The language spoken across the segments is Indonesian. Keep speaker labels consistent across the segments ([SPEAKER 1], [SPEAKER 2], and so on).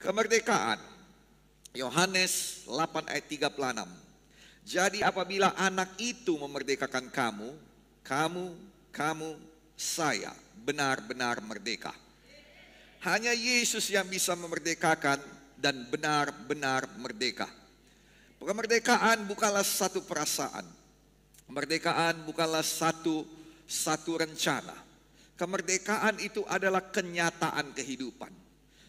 [SPEAKER 1] Kemerdekaan. Yohanes 8 ayat 36. Jadi apabila anak itu memerdekakan kamu, saya benar-benar merdeka. Hanya Yesus yang bisa memerdekakan dan benar-benar merdeka. Kemerdekaan bukanlah satu perasaan. Kemerdekaan bukanlah satu rencana. Kemerdekaan itu adalah kenyataan kehidupan.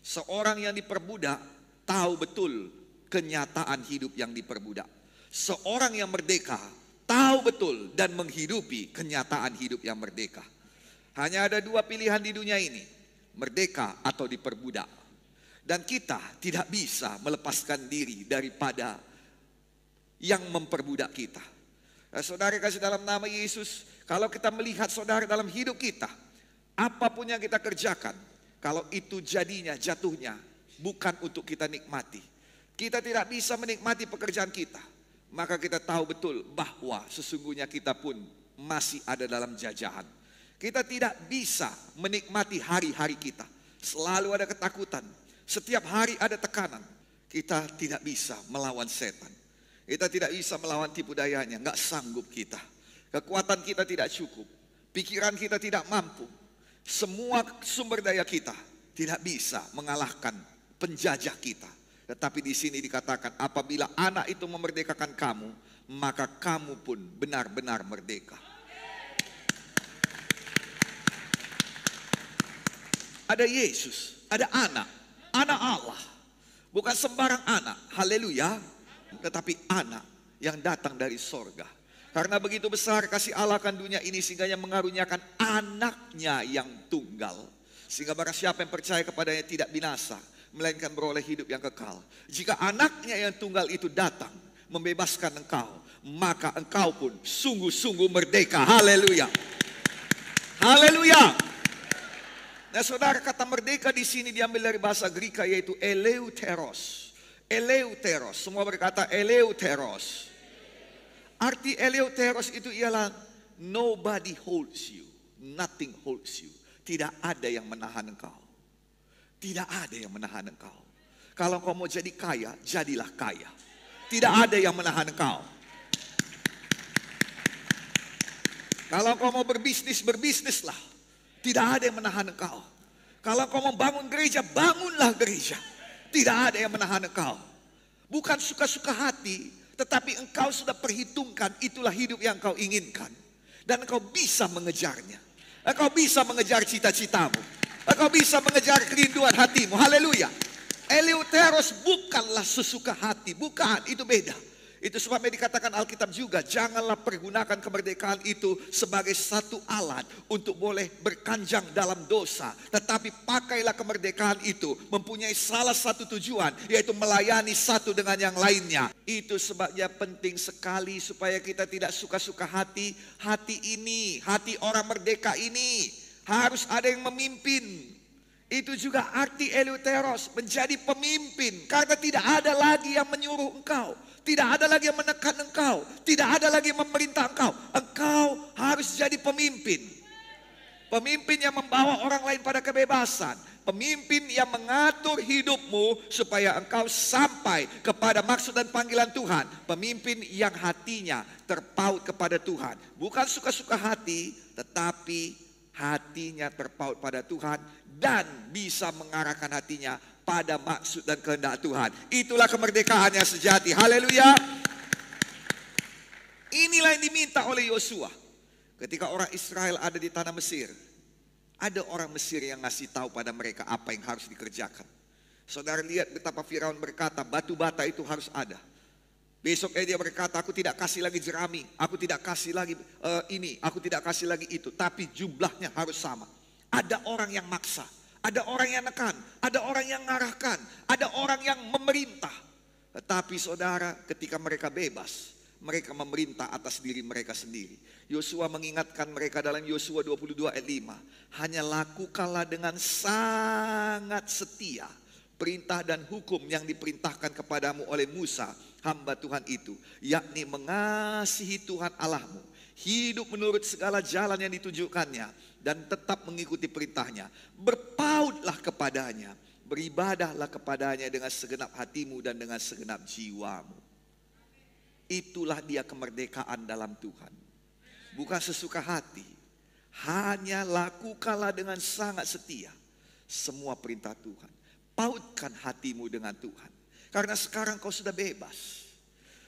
[SPEAKER 1] Seorang yang diperbudak tahu betul kenyataan hidup yang diperbudak. Seorang yang merdeka tahu betul dan menghidupi kenyataan hidup yang merdeka. Hanya ada dua pilihan di dunia ini, merdeka atau diperbudak. Dan kita tidak bisa melepaskan diri daripada yang memperbudak kita. Saudara kasih dalam nama Yesus, kalau kita melihat saudara dalam hidup kita, apapun yang kita kerjakan, kalau itu jatuhnya bukan untuk kita nikmati. Kita tidak bisa menikmati pekerjaan kita. Maka kita tahu betul bahwa sesungguhnya kita pun masih ada dalam jajahan. Kita tidak bisa menikmati hari-hari kita. Selalu ada ketakutan. Setiap hari ada tekanan. Kita tidak bisa melawan setan. Kita tidak bisa melawan tipu dayanya. Nggak sanggup kita. Kekuatan kita tidak cukup. Pikiran kita tidak mampu. Semua sumber daya kita tidak bisa mengalahkan penjajah kita. Tetapi di sini dikatakan apabila anak itu memerdekakan kamu, maka kamu pun benar-benar merdeka. Ada Yesus, ada anak Allah. Bukan sembarang anak, haleluya. Tetapi anak yang datang dari sorga. Karena begitu besar kasih Allah akan dunia ini sehingga yang mengaruniakan anaknya yang tunggal. Sehingga barang siapa yang percaya kepadanya tidak binasa, melainkan beroleh hidup yang kekal. Jika anaknya yang tunggal itu datang membebaskan engkau, maka engkau pun sungguh-sungguh merdeka. Haleluya. Haleluya. Nah saudara, kata merdeka di sini diambil dari bahasa Greka yaitu eleuteros. Eleuteros, semua berkata eleuteros. Arti eleuteros itu ialah nobody holds you, nothing holds you. Tidak ada yang menahan engkau. Tidak ada yang menahan engkau. Kalau kau mau jadi kaya, jadilah kaya. Tidak ada yang menahan engkau. Kalau kau mau berbisnis, berbisnislah. Tidak ada yang menahan engkau. Kalau kau mau bangun gereja, bangunlah gereja. Tidak ada yang menahan engkau. Bukan suka-suka hati, tetapi engkau sudah perhitungkan itulah hidup yang kau inginkan. Dan engkau bisa mengejarnya. Engkau bisa mengejar cita-citamu. Engkau bisa mengejar kerinduan hatimu. Haleluya. Eleuteros bukanlah sesuka hati. Bukan, itu beda. Itu sebabnya dikatakan Alkitab juga, janganlah pergunakan kemerdekaan itu sebagai satu alat untuk boleh berkanjang dalam dosa. Tetapi pakailah kemerdekaan itu mempunyai salah satu tujuan, yaitu melayani satu dengan yang lainnya. Itu sebabnya penting sekali supaya kita tidak suka-suka hati. Hati ini, hati orang merdeka ini harus ada yang memimpin. Itu juga arti eleuteros, menjadi pemimpin. Karena tidak ada lagi yang menyuruh engkau. Tidak ada lagi yang menekan engkau. Tidak ada lagi yang memerintah engkau. Engkau harus jadi pemimpin. Pemimpin yang membawa orang lain pada kebebasan. Pemimpin yang mengatur hidupmu supaya engkau sampai kepada maksud dan panggilan Tuhan. Pemimpin yang hatinya terpaut kepada Tuhan. Bukan suka-suka hati, tetapi hatinya terpaut pada Tuhan dan bisa mengarahkan hatinya pada maksud dan kehendak Tuhan. Itulah kemerdekaan yang sejati. Haleluya. Inilah yang diminta oleh Yosua. Ketika orang Israel ada di tanah Mesir, ada orang Mesir yang ngasih tahu pada mereka apa yang harus dikerjakan. Saudara lihat betapa Firaun berkata batu bata itu harus ada. Besoknya dia berkata, aku tidak kasih lagi jerami, aku tidak kasih lagi ini, aku tidak kasih lagi itu. Tapi jumlahnya harus sama. Ada orang yang maksa, ada orang yang nekan, ada orang yang mengarahkan, ada orang yang memerintah. Tetapi saudara, ketika mereka bebas, mereka memerintah atas diri mereka sendiri. Yosua mengingatkan mereka dalam Yosua 22 ayat 5. Hanya lakukanlah dengan sangat setia perintah dan hukum yang diperintahkan kepadamu oleh Musa, hamba Tuhan itu, yakni mengasihi Tuhan Allahmu, hidup menurut segala jalan yang ditunjukkannya, dan tetap mengikuti perintahnya. Berpautlah kepadanya Beribadahlah kepadanya dengan segenap hatimu dan dengan segenap jiwamu. Itulah dia kemerdekaan dalam Tuhan. Bukan sesuka hati. Hanya lakukanlah dengan sangat setia semua perintah Tuhan. Pautkan hatimu dengan Tuhan. Karena sekarang kau sudah bebas.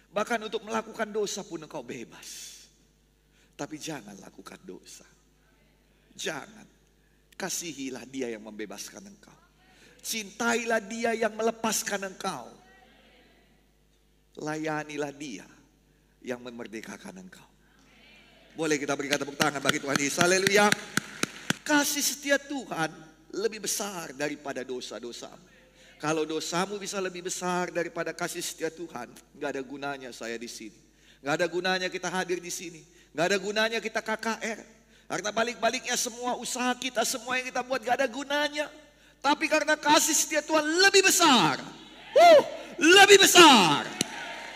[SPEAKER 1] Bahkan untuk melakukan dosa pun engkau bebas. Tapi jangan lakukan dosa. Jangan. Kasihilah dia yang membebaskan engkau. Cintailah dia yang melepaskan engkau. Layanilah dia yang memerdekakan engkau. Boleh kita berikan tepuk tangan bagi Tuhan Yesus. Haleluya. Kasih setia Tuhan lebih besar daripada dosa-dosamu. Kalau dosamu bisa lebih besar daripada kasih setia Tuhan, gak ada gunanya saya di sini. Gak ada gunanya kita hadir di sini. Gak ada gunanya kita KKR. Karena balik-baliknya semua usaha kita, semua yang kita buat gak ada gunanya. Tapi karena kasih setia Tuhan lebih besar. Lebih besar.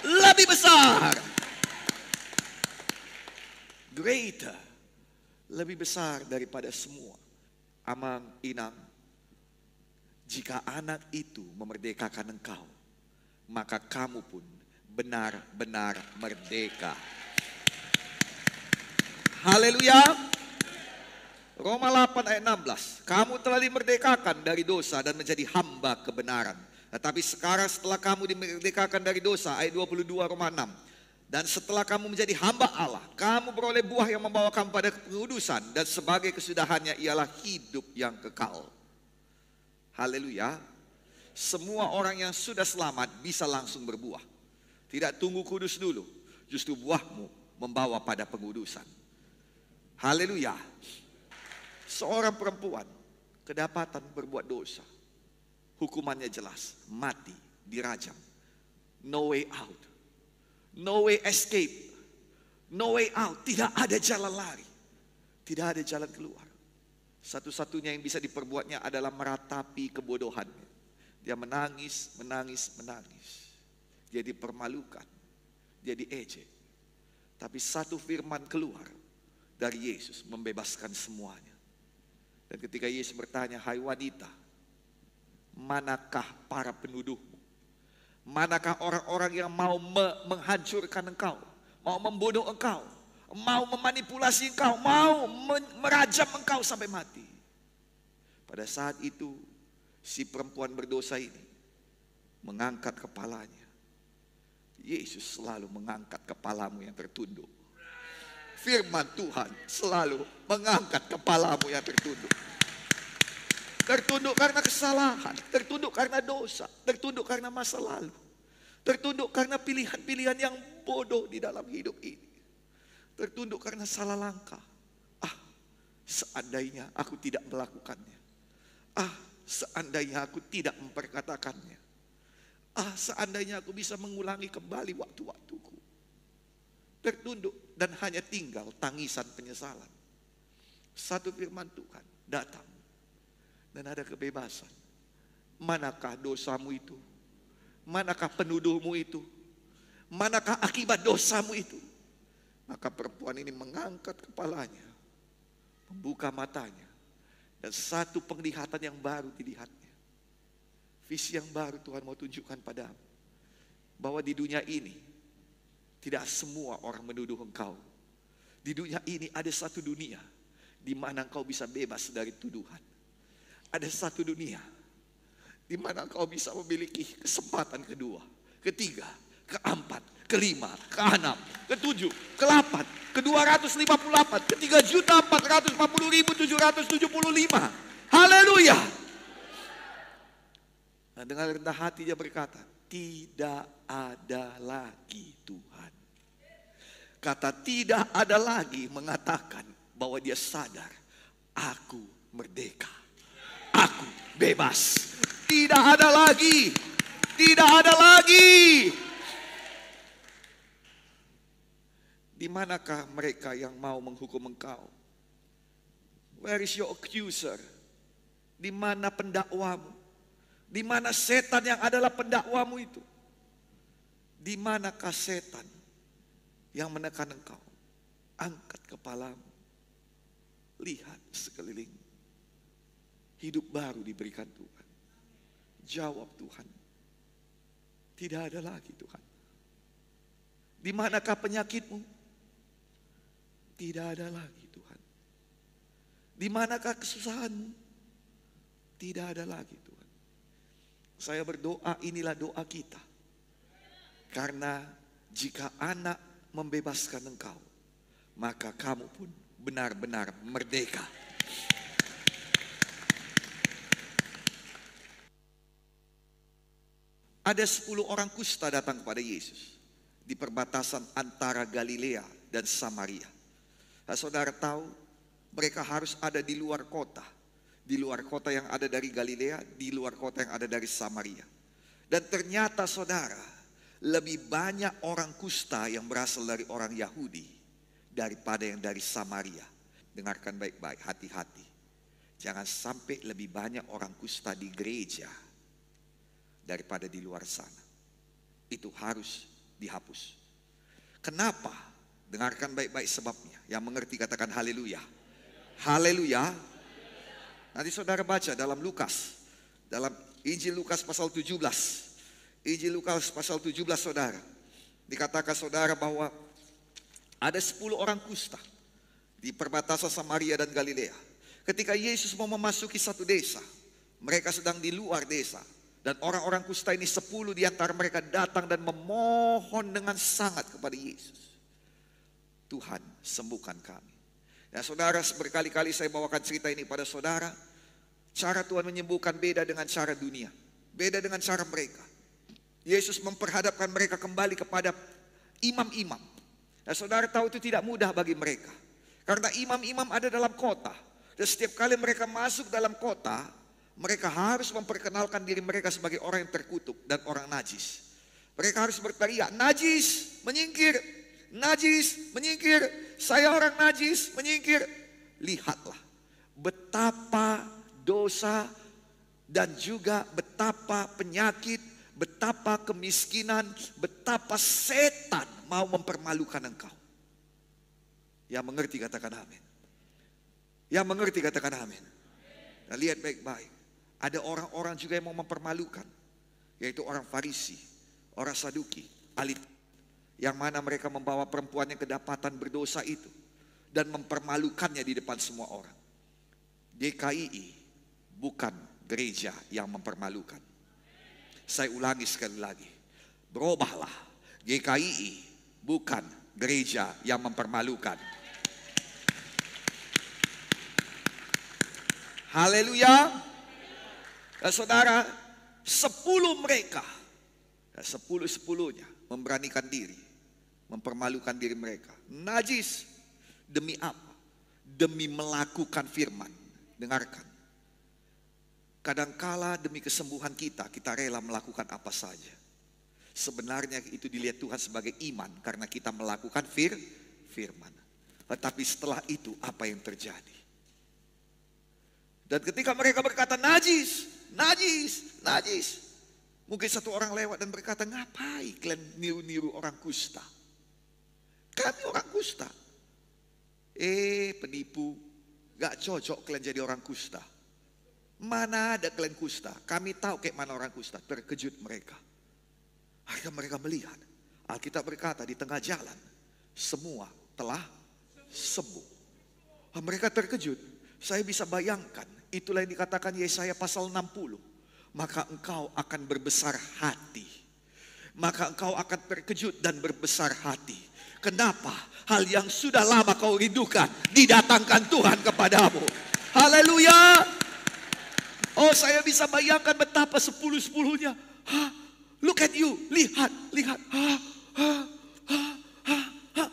[SPEAKER 1] Lebih besar. Greater. Lebih besar daripada semua. Amang, Inang. Jika anak itu memerdekakan engkau, maka kamu pun benar-benar merdeka. Haleluya. Roma 8 ayat 16. Kamu telah dimerdekakan dari dosa dan menjadi hamba kebenaran. Tetapi sekarang setelah kamu dimerdekakan dari dosa, ayat 22 Roma 6. Dan setelah kamu menjadi hamba Allah, kamu beroleh buah yang membawa kamu pada kekudusan. Dan sebagai kesudahannya ialah hidup yang kekal. Haleluya. Semua orang yang sudah selamat bisa langsung berbuah. Tidak tunggu kudus dulu. Justru buahmu membawa pada pengudusan. Haleluya. Seorang perempuan kedapatan berbuat dosa. Hukumannya jelas, mati, dirajam. No way out. No way escape. No way out. Tidak ada jalan lari. Tidak ada jalan keluar. Satu-satunya yang bisa diperbuatnya adalah meratapi kebodohannya. Dia menangis, menangis, menangis. Dia dipermalukan. Dia diejek. Tapi satu firman keluar dari Yesus membebaskan semuanya. Dan ketika Yesus bertanya, hai wanita, manakah para penuduhmu? Manakah orang-orang yang mau menghancurkan engkau? Mau membunuh engkau? Mau memanipulasi engkau? Mau merajam engkau sampai mati? Pada saat itu, si perempuan berdosa ini mengangkat kepalanya. Yesus selalu mengangkat kepalamu yang tertunduk. Firman Tuhan selalu mengangkat kepalamu yang tertunduk. Tertunduk karena kesalahan, tertunduk karena dosa, tertunduk karena masa lalu, tertunduk karena pilihan-pilihan yang bodoh di dalam hidup ini, tertunduk karena salah langkah. Seandainya aku tidak melakukannya. Seandainya aku tidak memperkatakannya. Seandainya aku bisa mengulangi kembali waktu-waktuku. Tertunduk dan hanya tinggal tangisan penyesalan. Satu firman Tuhan datang dan ada kebebasan. Manakah dosamu itu? Manakah penuduhmu itu? Manakah akibat dosamu itu? Maka perempuan ini mengangkat kepalanya, membuka matanya, dan satu penglihatan yang baru dilihatnya. Visi yang baru Tuhan mau tunjukkan padamu. Bahwa di dunia ini tidak semua orang menuduh engkau. Di dunia ini ada satu dunia di mana engkau bisa bebas dari tuduhan. Ada satu dunia di mana engkau bisa memiliki kesempatan kedua, ketiga, keempat, kelima, keenam, ketujuh, ke-8, ke-258, ke-3.440.775. Haleluya. Nah, dengan rendah hati dia berkata, tidak ada lagi Tuhan. Kata tidak ada lagi mengatakan bahwa dia sadar, aku merdeka, aku bebas. Tidak ada lagi, tidak ada lagi. Di manakah mereka yang mau menghukum engkau? Where is your accuser? Di mana pendakwamu? Di mana setan yang adalah pendakwamu itu? Di manakah setan yang menekan engkau? Angkat kepalamu. Lihat sekeliling. Hidup baru diberikan Tuhan. Jawab Tuhan. Tidak ada lagi Tuhan. Di manakah penyakitmu? Tidak ada lagi Tuhan. Di manakah kesusahanmu? Tidak ada lagi Tuhan. Saya berdoa, inilah doa kita. Karena jika anak membebaskan engkau, maka kamu pun benar-benar merdeka. Ada 10 orang kusta datang kepada Yesus di perbatasan antara Galilea dan Samaria. Nah, saudara tahu, mereka harus ada di luar kota. Di luar kota yang ada dari Galilea, di luar kota yang ada dari Samaria. Dan ternyata saudara, lebih banyak orang kusta yang berasal dari orang Yahudi daripada yang dari Samaria. Dengarkan baik-baik, hati-hati. Jangan sampai lebih banyak orang kusta di gereja daripada di luar sana. Itu harus dihapus. Kenapa? Dengarkan baik-baik sebabnya. Yang mengerti katakan haleluya. Haleluya. Nanti saudara baca dalam Lukas. Dalam Injil Lukas pasal 17. Injil Lukas pasal 17 saudara. Dikatakan saudara bahwa ada 10 orang kusta di perbatasan Samaria dan Galilea. Ketika Yesus mau memasuki satu desa, mereka sedang di luar desa. Dan orang-orang kusta ini 10 di antara mereka datang dan memohon dengan sangat kepada Yesus. Tuhan, sembuhkan kami. Nah saudara, berkali-kali saya bawakan cerita ini pada saudara. Cara Tuhan menyembuhkan beda dengan cara dunia. Beda dengan cara mereka. Yesus memperhadapkan mereka kembali kepada imam-imam. Nah saudara tahu itu tidak mudah bagi mereka. Karena imam-imam ada dalam kota. Dan setiap kali mereka masuk dalam kota, mereka harus memperkenalkan diri mereka sebagai orang yang terkutuk dan orang najis. Mereka harus berteriak, najis, menyingkir. Najis, menyingkir. Saya orang najis, menyingkir. Lihatlah betapa dosa dan juga betapa penyakit, betapa kemiskinan, betapa setan mau mempermalukan engkau. Yang mengerti katakan amin. Yang mengerti katakan amin. Nah, lihat baik-baik. Ada orang-orang juga yang mau mempermalukan, yaitu orang Farisi, orang Saduki, ahli, yang mana mereka membawa perempuan yang kedapatan berdosa itu dan mempermalukannya di depan semua orang. GKII bukan gereja yang mempermalukan. Saya ulangi sekali lagi, berubahlah. GKII bukan gereja yang mempermalukan. Haleluya. Saudara, 10 mereka, 10-10-nya memberanikan diri, mempermalukan diri mereka. Najis, demi apa? Demi melakukan firman. Dengarkan. Kadangkala demi kesembuhan kita, kita rela melakukan apa saja. Sebenarnya itu dilihat Tuhan sebagai iman, karena kita melakukan firman. Tetapi setelah itu apa yang terjadi? Dan ketika mereka berkata najis, najis, najis. Mungkin satu orang lewat dan berkata, ngapain kalian niru-niru orang kusta? Kami orang kusta. Penipu, gak cocok kalian jadi orang kusta. Mana ada kalian kusta? Kami tahu kayak mana orang kusta. Terkejut mereka. Akhirnya mereka melihat. Alkitab berkata di tengah jalan, semua telah sembuh. Mereka terkejut. Saya bisa bayangkan, itulah yang dikatakan Yesaya pasal 60. Maka engkau akan berbesar hati. Maka engkau akan terkejut dan berbesar hati. Kenapa? Hal yang sudah lama kau rindukan didatangkan Tuhan kepadamu. Haleluya. Oh, saya bisa bayangkan betapa 10-10-nya. Look at you, lihat, lihat.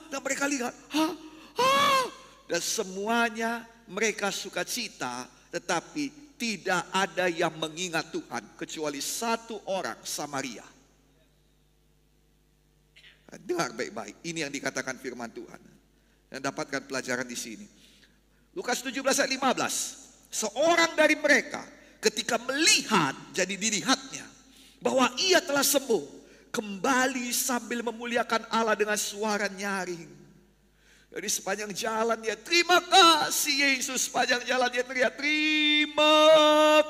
[SPEAKER 1] Dan mereka lihat. Dan semuanya mereka sukacita, tetapi tidak ada yang mengingat Tuhan kecuali satu orang, Samaria. Dengar baik-baik, ini yang dikatakan firman Tuhan. Dan dapatkan pelajaran di sini. Lukas 17 ayat 15. Seorang dari mereka ketika melihat, jadi dilihatnya, bahwa ia telah sembuh, kembali sambil memuliakan Allah dengan suara nyaring. Jadi sepanjang jalan dia, terima kasih Yesus. Sepanjang jalan dia teriak, terima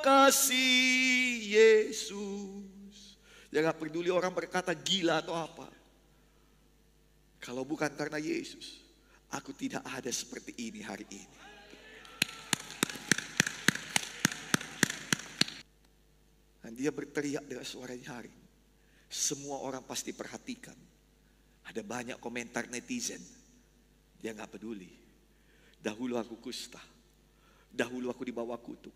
[SPEAKER 1] kasih. Yesus. Jangan peduli orang berkata gila atau apa. Kalau bukan karena Yesus, aku tidak ada seperti ini hari ini. Dan dia berteriak dengan suara nyaring. Semua orang pasti perhatikan. Ada banyak komentar netizen. Dia gak peduli. Dahulu aku kusta. Dahulu aku dibawa kutuk.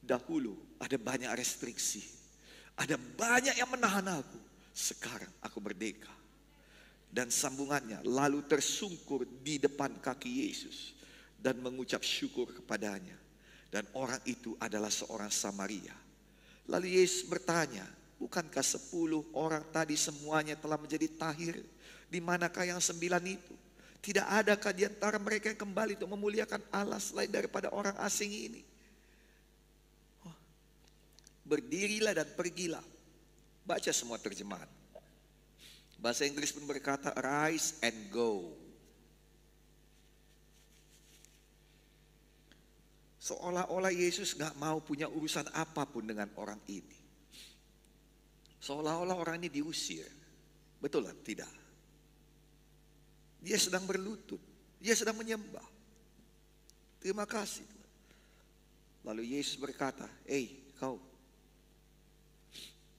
[SPEAKER 1] Dahulu ada banyak restriksi. Ada banyak yang menahan aku. Sekarang aku merdeka. Dan sambungannya, lalu tersungkur di depan kaki Yesus dan mengucap syukur kepadanya. Dan orang itu adalah seorang Samaria. Lalu Yesus bertanya, bukankah 10 orang tadi semuanya telah menjadi tahir? Di manakah yang 9 itu? Tidak adakah di antara mereka yang kembali untuk memuliakan Allah selain daripada orang asing ini? Berdirilah dan pergilah. Baca semua terjemahan. Bahasa Inggris pun berkata, rise and go. Seolah-olah Yesus gak mau punya urusan apapun dengan orang ini. Seolah-olah orang ini diusir. Betul lah? Tidak. Dia sedang berlutut. Dia sedang menyembah. Terima kasih Tuhan. Lalu Yesus berkata, kau.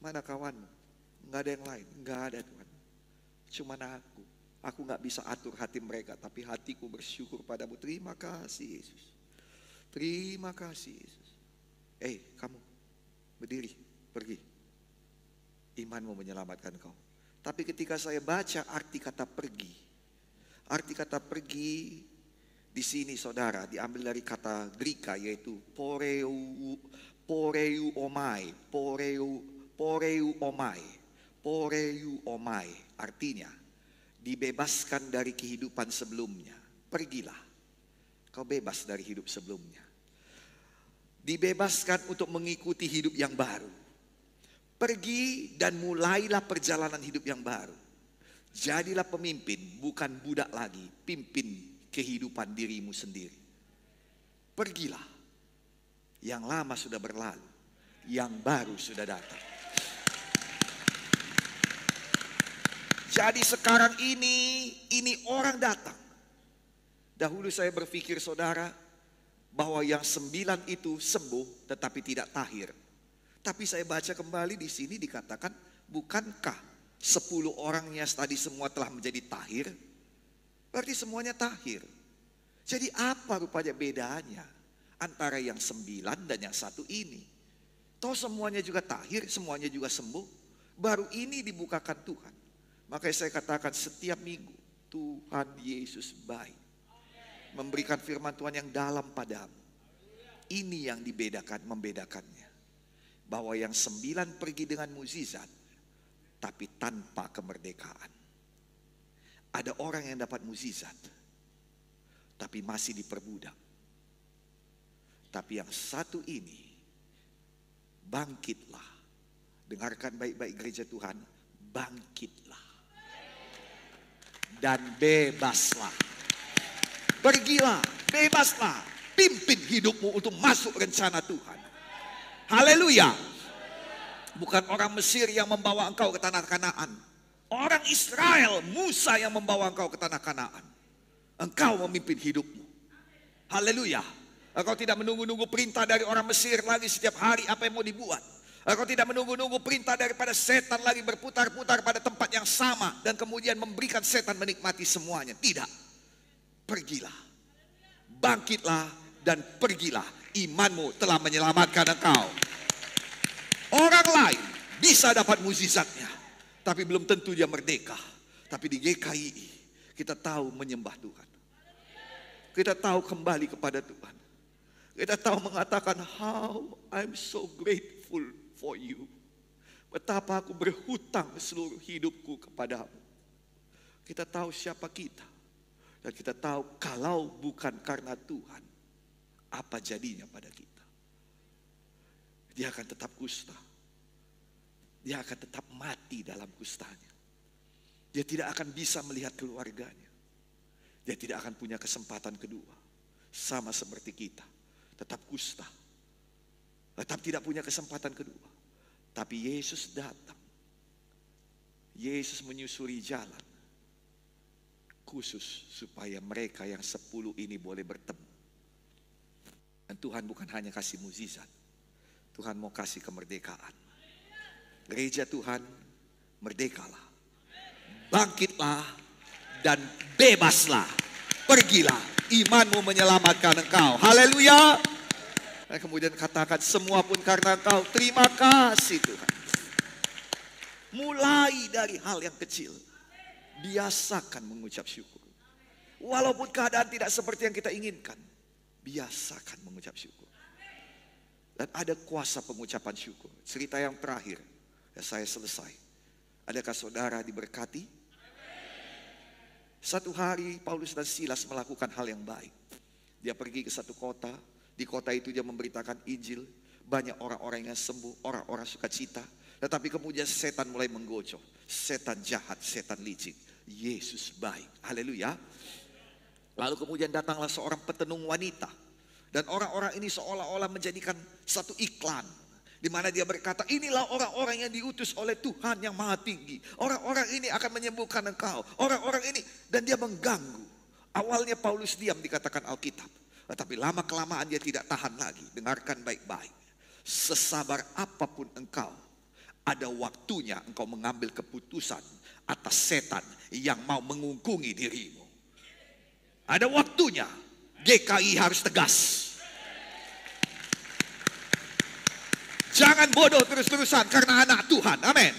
[SPEAKER 1] Mana kawanmu? Gak ada yang lain. Gak ada Tuhan. Cuman aku. Aku gak bisa atur hati mereka. Tapi hatiku bersyukur padamu. Terima kasih Yesus. Terima kasih Yesus. Kamu berdiri, pergi. Imanmu menyelamatkan kau. Tapi ketika saya baca arti kata pergi. Arti kata pergi di sini saudara diambil dari kata Greka yaitu poreuomai. Artinya dibebaskan dari kehidupan sebelumnya. Pergilah. Kau bebas dari hidup sebelumnya. Dibebaskan untuk mengikuti hidup yang baru. Pergi dan mulailah perjalanan hidup yang baru. Jadilah pemimpin, bukan budak lagi. Pimpin kehidupan dirimu sendiri. Pergilah. Yang lama sudah berlalu. Yang baru sudah datang. Jadi sekarang ini orang datang. Dahulu saya berpikir saudara bahwa yang 9 itu sembuh tetapi tidak tahir. Tapi saya baca kembali di sini dikatakan bukankah 10 orangnya tadi semua telah menjadi tahir? Berarti semuanya tahir. Jadi apa rupanya bedanya antara yang 9 dan yang 1 ini? Toh semuanya juga tahir, semuanya juga sembuh. Baru ini dibukakan Tuhan. Makanya saya katakan setiap minggu Tuhan Yesus baik. Memberikan firman Tuhan yang dalam padamu. Ini yang membedakannya. Bahwa yang 9 pergi dengan mukjizat, tapi tanpa kemerdekaan. Ada orang yang dapat mukjizat, tapi masih diperbudak. Tapi yang 1 ini, bangkitlah. Dengarkan baik-baik gereja Tuhan, bangkitlah. Dan bebaslah. Pergilah, bebaslah, pimpin hidupmu untuk masuk rencana Tuhan. Haleluya. Bukan orang Mesir yang membawa engkau ke tanah Kanaan. Orang Israel, Musa yang membawa engkau ke tanah Kanaan. Engkau memimpin hidupmu. Haleluya. Engkau tidak menunggu-nunggu perintah dari orang Mesir lagi setiap hari apa yang mau dibuat. Engkau tidak menunggu-nunggu perintah daripada setan lagi berputar-putar pada tempat yang sama. Dan kemudian memberikan setan menikmati semuanya. Tidak. Pergilah, bangkitlah dan pergilah. Imanmu telah menyelamatkan engkau. Orang lain bisa dapat mukjizatnya, tapi belum tentu dia merdeka. Tapi di GKI kita tahu menyembah Tuhan. Kita tahu kembali kepada Tuhan. Kita tahu mengatakan, how I'm so grateful for you. Betapa aku berhutang seluruh hidupku kepadamu. Kita tahu siapa kita. Dan kita tahu kalau bukan karena Tuhan, apa jadinya pada kita? Dia akan tetap kusta. Dia akan tetap mati dalam kustanya. Dia tidak akan bisa melihat keluarganya. Dia tidak akan punya kesempatan kedua. Sama seperti kita, tetap kusta. Tetap tidak punya kesempatan kedua. Tapi Yesus datang. Yesus menyusuri jalan khusus supaya mereka yang 10 ini boleh bertemu. Dan Tuhan bukan hanya kasih mukjizat, Tuhan mau kasih kemerdekaan. Gereja Tuhan, merdekalah, bangkitlah dan bebaslah. Pergilah, imanmu menyelamatkan engkau. Haleluya. Dan kemudian katakan, semua pun karena engkau. Terima kasih Tuhan. Mulai dari hal yang kecil, biasakan mengucap syukur. Walaupun keadaan tidak seperti yang kita inginkan, biasakan mengucap syukur. Dan ada kuasa pengucapan syukur. Cerita yang terakhir, ya saya selesai. Adakah saudara diberkati? Satu hari Paulus dan Silas melakukan hal yang baik. Dia pergi ke satu kota. Di kota itu dia memberitakan Injil. Banyak orang-orang yang sembuh, orang-orang sukacita. Tetapi kemudian setan mulai menggocok. Setan jahat, setan licik. Yesus baik. Haleluya. Lalu kemudian datanglah seorang petenung wanita. Dan orang-orang ini seolah-olah menjadikan satu iklan. Di mana dia berkata, inilah orang-orang yang diutus oleh Tuhan yang maha tinggi. Orang-orang ini akan menyembuhkan engkau. Orang-orang ini. Dan dia mengganggu. Awalnya Paulus diam dikatakan Alkitab. Tetapi lama-kelamaan dia tidak tahan lagi. Dengarkan baik-baik. Sesabar apapun engkau, ada waktunya engkau mengambil keputusan atas setan yang mau mengungkungi dirimu. Ada waktunya. GKI harus tegas. Jangan bodoh terus-terusan karena anak Tuhan. Amin.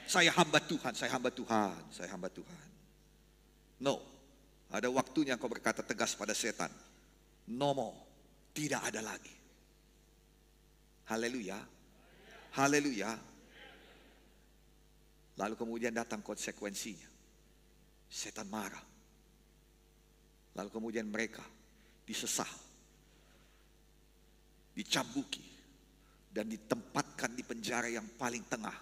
[SPEAKER 1] Saya hamba Tuhan, saya hamba Tuhan, saya hamba Tuhan. No. Ada waktunya engkau berkata tegas pada setan. No more. Tidak ada lagi. Haleluya. Haleluya. Lalu kemudian datang konsekuensinya. Setan marah. Lalu kemudian mereka disesah, dicambuki, dan ditempatkan di penjara yang paling tengah.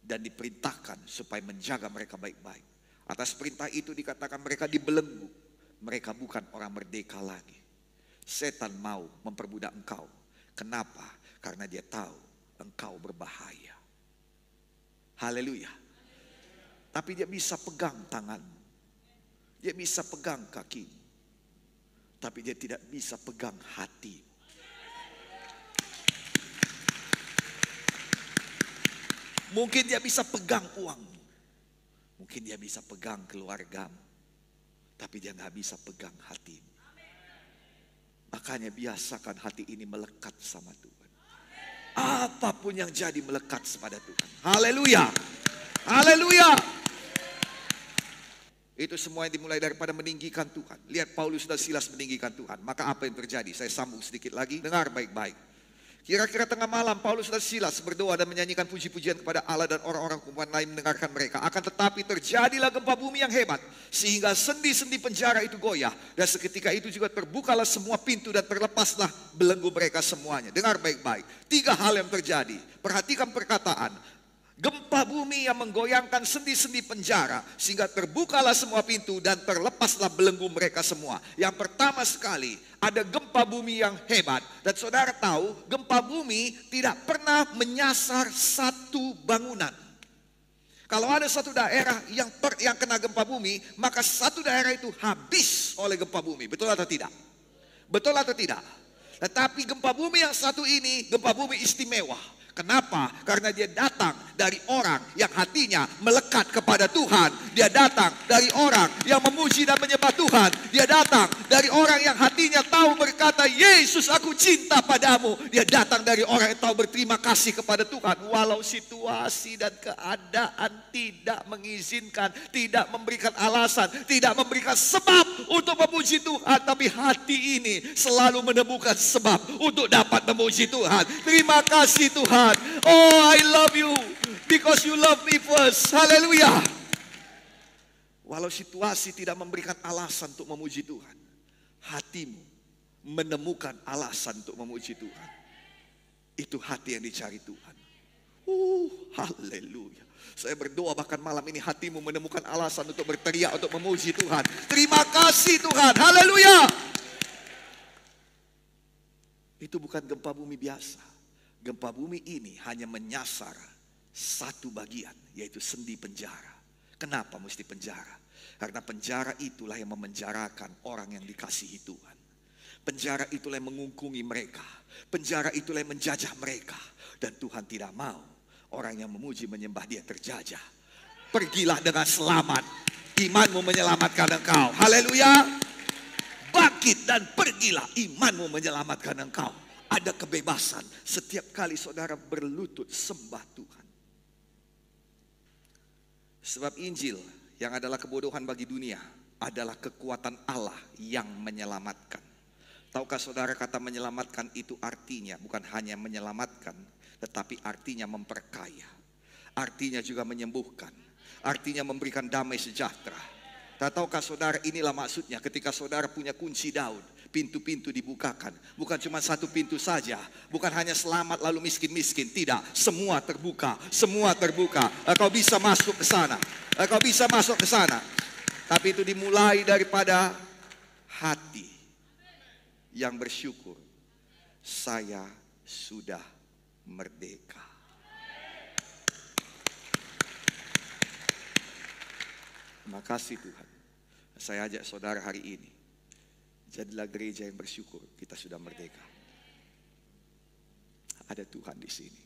[SPEAKER 1] Dan diperintahkan supaya menjaga mereka baik-baik. Atas perintah itu dikatakan mereka dibelenggu. Mereka bukan orang merdeka lagi. Setan mau memperbudak engkau. Kenapa? Karena dia tahu engkau berbahaya. Haleluya. Tapi dia bisa pegang tanganmu. Dia bisa pegang kakimu. Tapi dia tidak bisa pegang hati. Mungkin dia bisa pegang uangmu. Mungkin dia bisa pegang keluargamu. Tapi dia gak bisa pegang hatimu. Makanya biasakan hati ini melekat sama Tuhan. Apapun yang jadi melekat kepada Tuhan. Haleluya. Haleluya. Itu semua yang dimulai daripada meninggikan Tuhan. Lihat Paulus dan Silas meninggikan Tuhan. Maka apa yang terjadi? Saya sambung sedikit lagi. Dengar baik-baik. Kira-kira tengah malam Paulus dan Silas berdoa dan menyanyikan puji-pujian kepada Allah, dan orang-orang kumpulan lain mendengarkan mereka. Akan tetapi terjadilah gempa bumi yang hebat, sehingga sendi-sendi penjara itu goyah. Dan seketika itu juga terbukalah semua pintu dan terlepaslah belenggu mereka semuanya. Dengar baik-baik. 3 hal yang terjadi. Perhatikan perkataan. Gempa bumi yang menggoyangkan sendi-sendi penjara sehingga terbukalah semua pintu dan terlepaslah belenggu mereka semua. Yang pertama sekali, ada gempa bumi yang hebat. Dan saudara tahu, gempa bumi tidak pernah menyasar satu bangunan. Kalau ada satu daerah yang kena gempa bumi, maka satu daerah itu habis oleh gempa bumi. Betul atau tidak? Betul atau tidak? Tetapi gempa bumi yang satu ini, gempa bumi istimewa. Kenapa? Karena dia datang dari orang yang hatinya melekat kepada Tuhan. Dia datang dari orang yang memuji dan menyembah Tuhan. Dia datang dari orang yang hatinya tahu berkata, Yesus aku cinta padamu. Dia datang dari orang yang tahu berterima kasih kepada Tuhan. Walau situasi dan keadaan tidak mengizinkan, tidak memberikan alasan, tidak memberikan sebab untuk memuji Tuhan. Tapi hati ini selalu menemukan sebab untuk dapat memuji Tuhan. Terima kasih Tuhan. Oh, I love you because you love me first. Haleluya. Walau situasi tidak memberikan alasan untuk memuji Tuhan, hatimu menemukan alasan untuk memuji Tuhan. Itu hati yang dicari Tuhan. Haleluya. Saya berdoa bahkan malam ini hatimu menemukan alasan untuk berteriak, untuk memuji Tuhan. Terima kasih Tuhan. Haleluya. Itu bukan gempa bumi biasa. Gempa bumi ini hanya menyasar satu bagian, yaitu sendi penjara. Kenapa mesti penjara? Karena penjara itulah yang memenjarakan orang yang dikasihi Tuhan. Penjara itulah yang mengungkungi mereka. Penjara itulah yang menjajah mereka. Dan Tuhan tidak mau orang yang memuji menyembah Dia terjajah. Pergilah dengan selamat. Imanmu menyelamatkan engkau. Haleluya. Bangkit dan pergilah, imanmu menyelamatkan engkau. Ada kebebasan setiap kali saudara berlutut sembah Tuhan. Sebab Injil yang adalah kebodohan bagi dunia adalah kekuatan Allah yang menyelamatkan. Tahukah saudara, kata menyelamatkan itu artinya bukan hanya menyelamatkan, tetapi artinya memperkaya. Artinya juga menyembuhkan. Artinya memberikan damai sejahtera. Tahukah saudara, inilah maksudnya ketika saudara punya kunci Daud. Pintu-pintu dibukakan. Bukan cuma satu pintu saja. Bukan hanya selamat lalu miskin-miskin. Tidak, semua terbuka. Semua terbuka. Engkau bisa masuk ke sana. Engkau bisa masuk ke sana. Tapi itu dimulai daripada hati yang bersyukur. Saya sudah merdeka. Terima kasih Tuhan. Saya ajak saudara hari ini, jadilah gereja yang bersyukur. Kita sudah merdeka. Ada Tuhan di sini.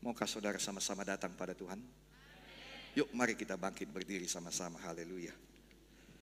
[SPEAKER 1] Maukah saudara sama-sama datang pada Tuhan? Yuk mari kita bangkit berdiri sama-sama. Haleluya.